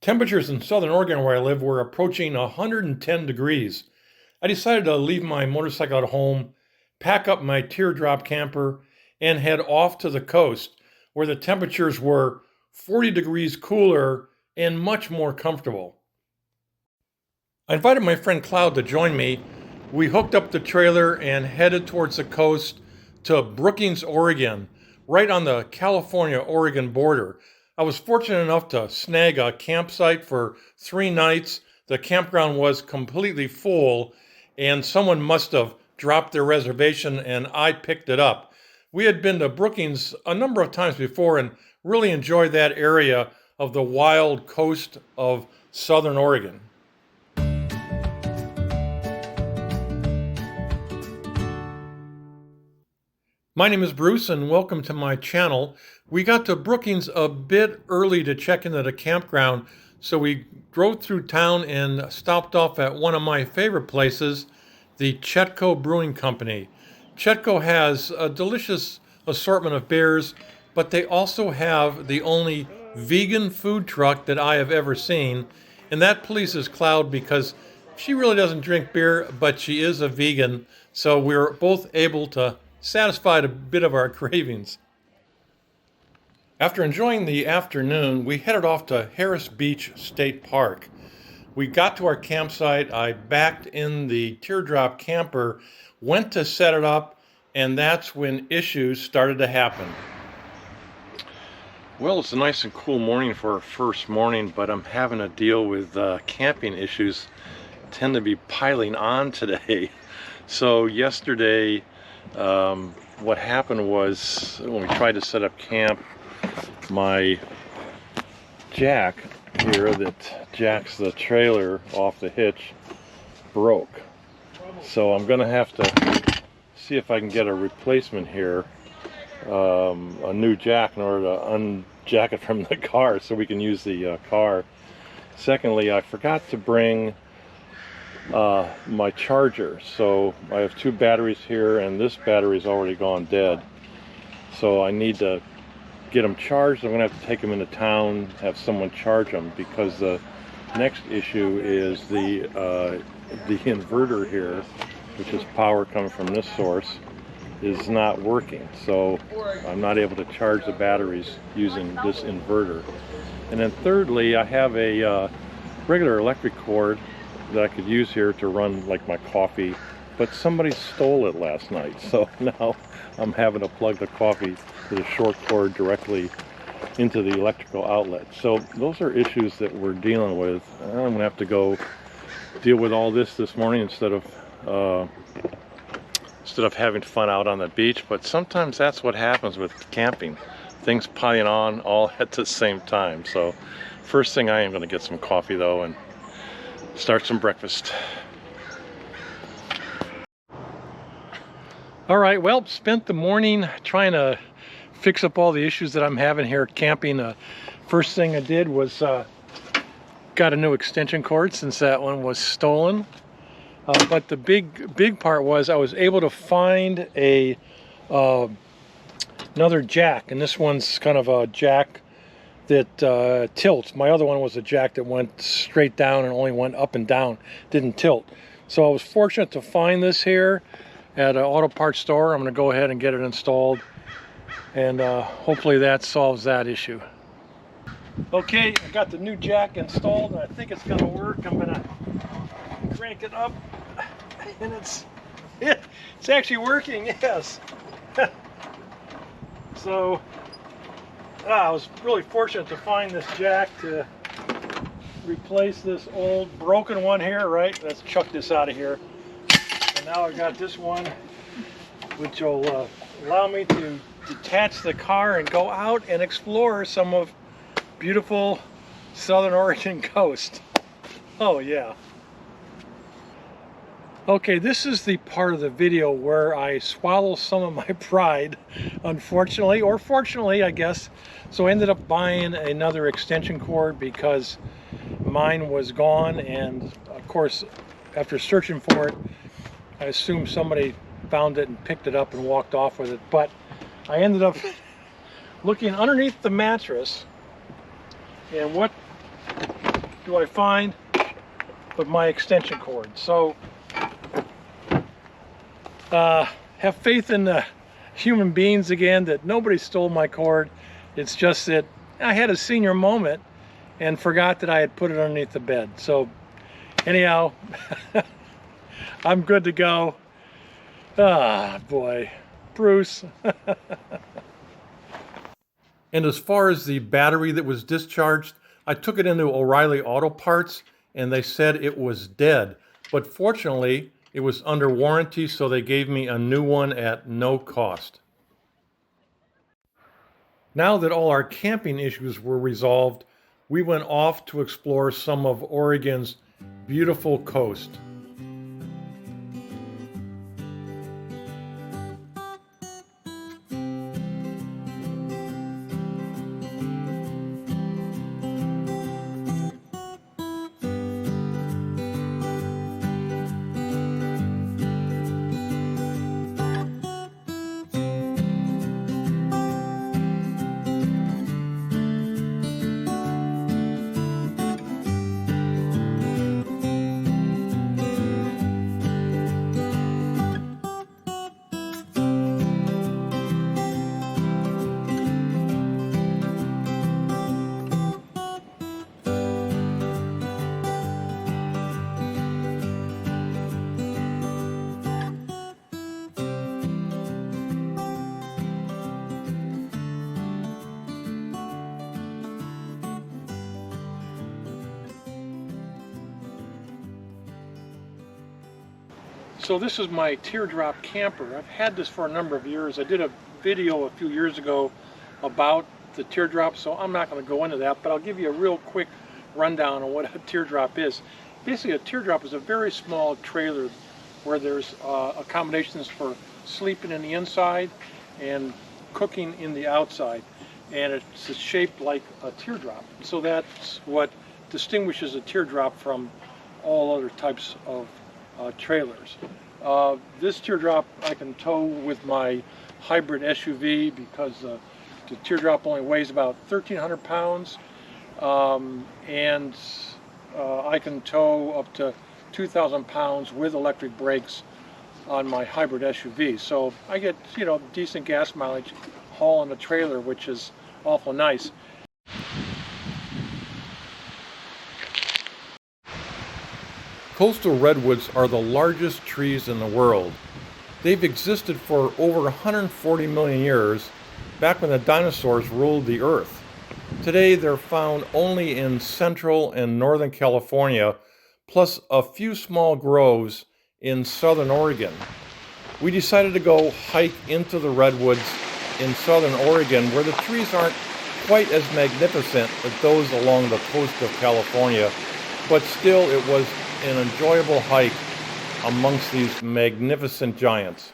Temperatures in southern Oregon where I live were approaching 110 degrees. I decided to leave my motorcycle at home, pack up my Teardrop Camper, and head off to the coast where the temperatures were 40 degrees cooler and much more comfortable. I invited my friend Cloud to join me. We hooked up the trailer and headed towards the coast to Brookings, Oregon, right on the California-Oregon border. I was fortunate enough to snag a campsite for 3 nights. The campground was completely full, and someone must have dropped their reservation, and I picked it up. We had been to Brookings a number of times before and really enjoyed that area of the wild coast of southern Oregon. My name is Bruce and welcome to my channel. We got to Brookings a bit early to check into the campground, so we drove through town and stopped off at one of my favorite places, the Chetco Brewing Company. Chetco has a delicious assortment of beers, but they also have the only vegan food truck that I have ever seen, and that pleases Cloud because she really doesn't drink beer, but she is a vegan, so we were both able to satisfy a bit of our cravings. After enjoying the afternoon, we headed off to Harris Beach State Park. We got to our campsite, I backed in the Teardrop Camper, went to set it up, and that's when issues started to happen. Well, it's a nice and cool morning for our first morning, but I'm having to deal with camping issues tend to be piling on today. So yesterday, what happened was when we tried to set up camp, my jack here that jacks the trailer off the hitch broke. So I'm gonna have to see if I can get a replacement here, a new jack, in order to unjack it from the car so we can use the car. Secondly, I forgot to bring my charger, so I have 2 batteries here and this battery's already gone dead, so I need to get them charged. I'm gonna have to take them into town, have someone charge them, because the next issue is the inverter here, which is power coming from this source, is not working, so I'm not able to charge the batteries using this inverter. And then thirdly, I have a regular electric cord that I could use here to run like my coffee, but somebody stole it last night, so now I'm having to plug the coffee with a short cord directly into the electrical outlet. So those are issues that we're dealing with. I'm gonna have to go deal with all this morning instead of having fun out on the beach. But sometimes that's what happens with camping, things piling on all at the same time. So first thing, I am going to get some coffee though and start some breakfast. All right, well, spent the morning trying to fix up all the issues that I'm having here camping. First thing I did was got a new extension cord since that one was stolen. But the big part was I was able to find another jack, and this one's kind of a jack that tilts. My other one was a jack that went straight down and only went up and down, didn't tilt. So I was fortunate to find this here at an auto parts store. I'm going to go ahead and get it installed, and hopefully that solves that issue. Okay, I got the new jack installed and I think it's going to work. I'm going to crank it up, and it's actually working, yes. So I was really fortunate to find this jack to replace this old broken one here, right? Let's chuck this out of here. And now I've got this one, which will allow me to detach the car and go out and explore some of beautiful southern Oregon coast. Oh yeah. Okay, this is the part of the video where I swallow some of my pride, unfortunately, or fortunately, I guess. So I ended up buying another extension cord because mine was gone, and of course, after searching for it, I assumed somebody found it and picked it up and walked off with it. But I ended up looking underneath the mattress, and what do I find but my extension cord. So have faith in human beings again, that nobody stole my cord. It's just that I had a senior moment and forgot that I had put it underneath the bed. So anyhow, I'm good to go. Ah, boy, Bruce. And as far as the battery that was discharged, I took it into O'Reilly Auto Parts and they said it was dead. But fortunately, it was under warranty, so they gave me a new one at no cost. Now that all our camping issues were resolved, we went off to explore some of Oregon's beautiful coast. So this is my Teardrop Camper. I've had this for a number of years. I did a video a few years ago about the Teardrop, so I'm not going to go into that, but I'll give you a real quick rundown on what a Teardrop is. Basically, a Teardrop is a very small trailer where there's accommodations for sleeping in the inside and cooking in the outside, and it's shaped like a teardrop. So that's what distinguishes a Teardrop from all other types of trailers. This Teardrop I can tow with my hybrid SUV because the Teardrop only weighs about 1,300 pounds, and I can tow up to 2,000 pounds with electric brakes on my hybrid SUV. So I get, you know, decent gas mileage hauling a trailer, which is awful nice. Coastal redwoods are the largest trees in the world. They've existed for over 140 million years, back when the dinosaurs ruled the earth. Today they're found only in central and northern California, plus a few small groves in southern Oregon. We decided to go hike into the redwoods in southern Oregon, where the trees aren't quite as magnificent as those along the coast of California, but still it was an enjoyable hike amongst these magnificent giants.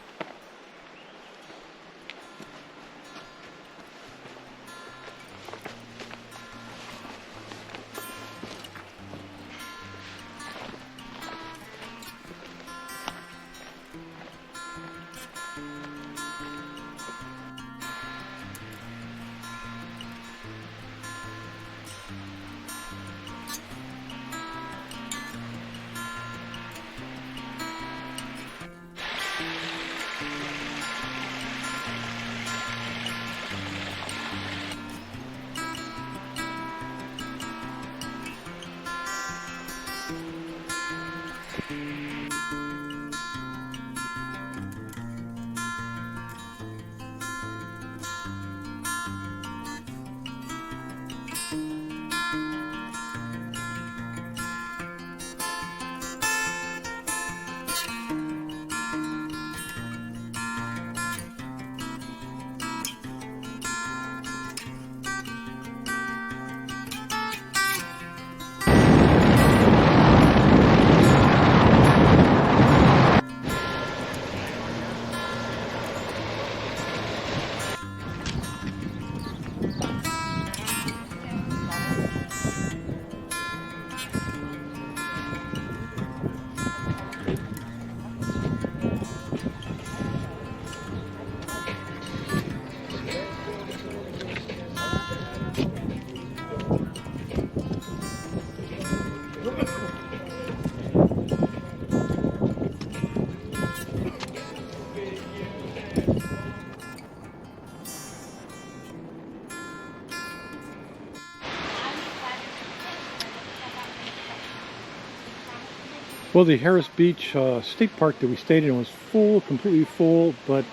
Well, the Harris Beach State Park that we stayed in was full, completely full, but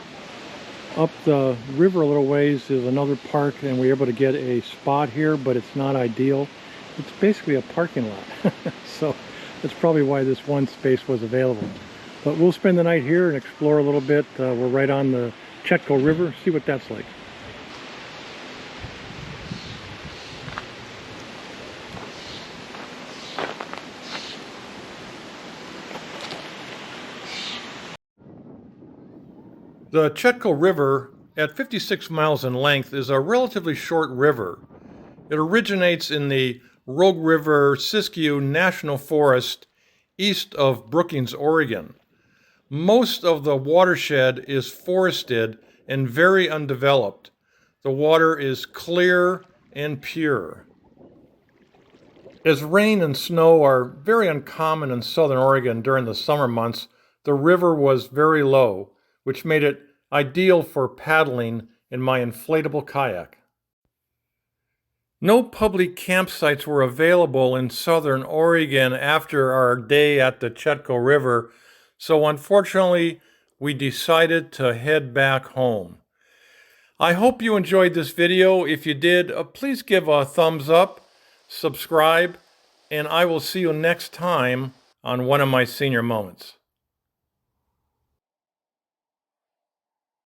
up the river a little ways is another park, and we were able to get a spot here, but it's not ideal. It's basically a parking lot, so that's probably why this one space was available. But we'll spend the night here and explore a little bit. We're right on the Chetco River, see what that's like. The Chetco River, at 56 miles in length, is a relatively short river. It originates in the Rogue River Siskiyou National Forest east of Brookings, Oregon. Most of the watershed is forested and very undeveloped. The water is clear and pure. As rain and snow are very uncommon in southern Oregon during the summer months, the river was very low, which made it ideal for paddling in my inflatable kayak. No public campsites were available in southern Oregon after our day at the Chetco River, so unfortunately we decided to head back home. I hope you enjoyed this video. If you did, please give a thumbs up, subscribe, and I will see you next time on One of My Senior Moments.